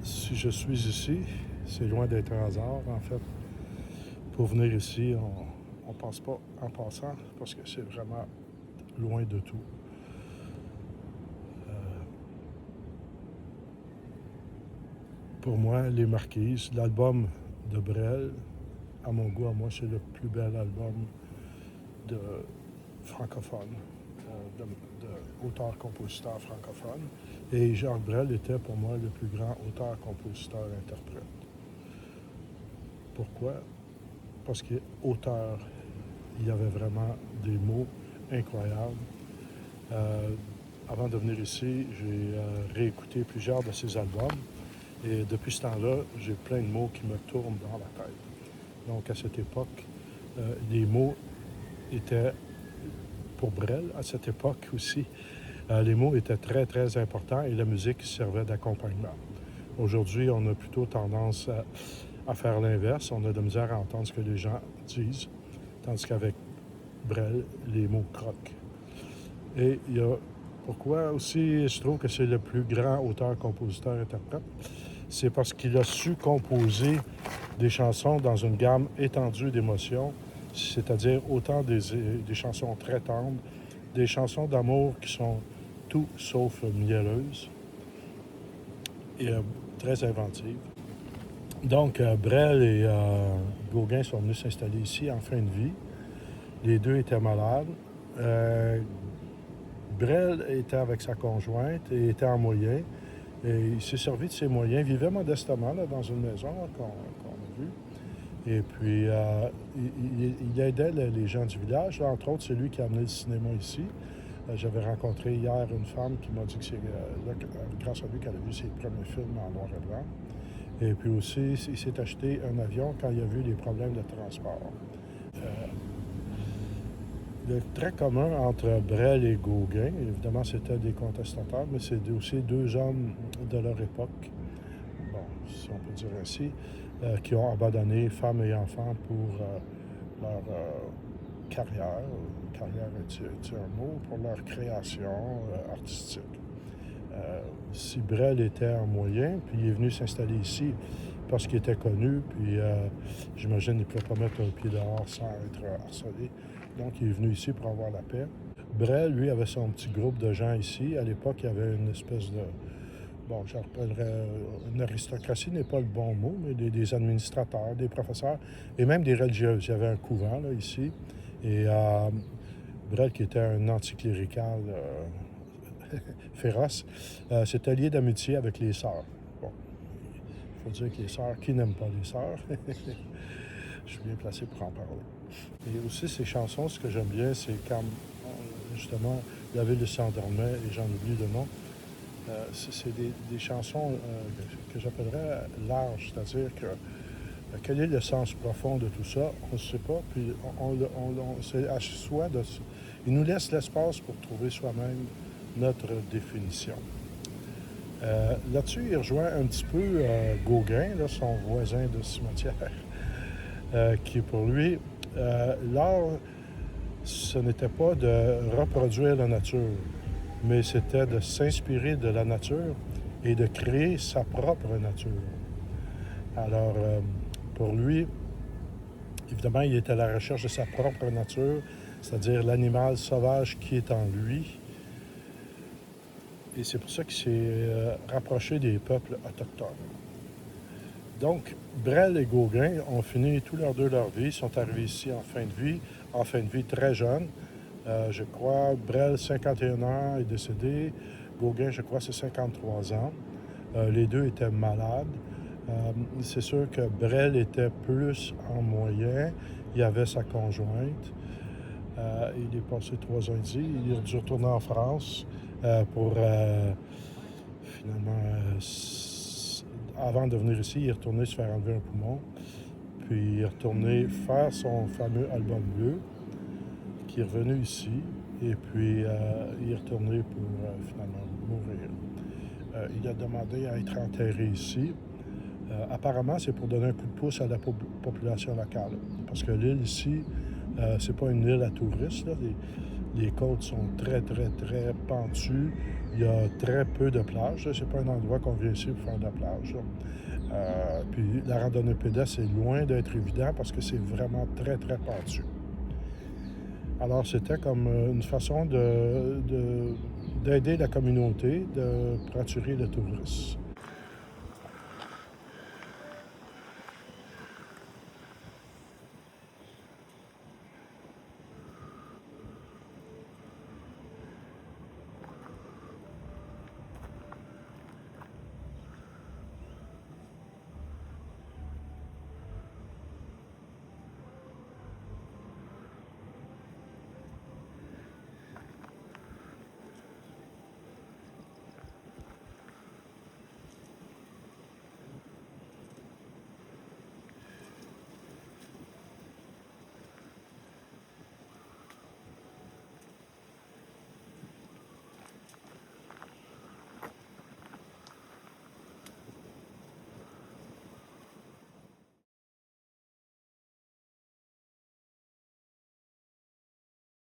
Si je suis ici, c'est loin d'être un hasard, en fait. Pour venir ici, on ne passe pas en passant parce que c'est vraiment loin de tout. Pour moi, Les Marquises, l'album de Brel, à mon goût, à moi, c'est le plus bel album de francophone, d'auteur-compositeur francophone. Et Jacques Brel était pour moi le plus grand auteur-compositeur-interprète. Pourquoi? Parce qu'auteur, il y avait vraiment des mots incroyables. Euh, Avant de venir ici, j'ai réécouté plusieurs de ses albums. Et depuis ce temps-là, j'ai plein de mots qui me tournent dans la tête. Donc à cette époque, les mots étaient, pour Brel, à cette époque aussi, les mots étaient très, très importants et la musique servait d'accompagnement. Aujourd'hui, on a plutôt tendance à faire l'inverse. On a de la misère à entendre ce que les gens disent, tandis qu'avec Brel, les mots croquent. Et il y a pourquoi aussi je trouve que c'est le plus grand auteur, compositeur, interprète, c'est parce qu'il a su composer des chansons dans une gamme étendue d'émotions, c'est-à-dire autant des chansons très tendres, des chansons d'amour qui sont tout sauf mielleuses et très inventives. Donc, Brel et Gauguin sont venus s'installer ici en fin de vie. Les deux étaient malades. Brel était avec sa conjointe et était en moyen. Et il s'est servi de ses moyens, vivait modestement là, dans une maison qu'on a vue. Et puis, il aidait les gens du village. Là, entre autres, c'est lui qui a amené le cinéma ici. J'avais rencontré hier une femme qui m'a dit que c'est grâce à lui qu'elle a vu ses premiers films en noir et blanc. Et puis aussi, il s'est acheté un avion quand il a vu les problèmes de transport. Le trait commun entre Brel et Gauguin, évidemment, c'était des contestateurs, mais c'est aussi deux hommes de leur époque, bon, si on peut dire ainsi, qui ont abandonné femmes et enfants pour leur carrière. Carrière est un mot pour leur création artistique. Si Brel était en moyen, puis il est venu s'installer ici parce qu'il était connu, puis j'imagine qu'il ne pouvait pas mettre un pied dehors sans être harcelé. Donc, il est venu ici pour avoir la paix. Brel, lui, avait son petit groupe de gens ici. À l'époque, il y avait une espèce de... Bon, je rappellerais, une aristocratie n'est pas le bon mot, mais des administrateurs, des professeurs et même des religieuses. Il y avait un couvent, là, ici. Et Brel, qui était un anticlérical féroce, s'était lié d'amitié avec les sœurs. Bon, il faut dire que les sœurs, qui n'aiment pas les sœurs? Je suis bien placé pour en parler. Et aussi, ces chansons, ce que j'aime bien, c'est quand, justement, La ville s'endormait et j'en oublie le nom. C'est des chansons que j'appellerais larges, c'est-à-dire que quel est le sens profond de tout ça? On ne sait pas, puis c'est à soi de... Il nous laisse l'espace pour trouver soi-même notre définition. Là-dessus, il rejoint un petit peu Gauguin, là, son voisin de cimetière, qui pour lui, l'art, ce n'était pas de reproduire la nature, mais c'était de s'inspirer de la nature et de créer sa propre nature. Alors, pour lui, évidemment, il était à la recherche de sa propre nature, c'est-à-dire l'animal sauvage qui est en lui. Et c'est pour ça qu'il s'est rapproché des peuples autochtones. Donc, Brel et Gauguin ont fini tous leurs deux leur vie, sont arrivés ici en fin de vie très jeunes. Je crois, Brel, 51 ans, est décédé. Gauguin, je crois, c'est 53 ans. Les deux étaient malades. C'est sûr que Brel était plus en moyen. Il avait sa conjointe. Il est passé 3 ans ici. Il a dû retourner en France pour finalement, avant de venir ici, il est retourné se faire enlever un poumon. Puis il est retourné faire son fameux album bleu, qui est revenu ici. Et puis il est retourné pour finalement mourir. Il a demandé à être enterré ici. Apparemment, c'est pour donner un coup de pouce à la population locale. Parce que l'île ici, c'est pas une île à touristes. Là. Les côtes sont très, très, très pentues. Il y a très peu de plage. Ce n'est pas un endroit qu'on vient ici pour faire de la plage. Puis la randonnée pédestre est loin d'être évident parce que c'est vraiment très, très pentu. Alors, c'était comme une façon d'aider la communauté, pour attirer le tourisme.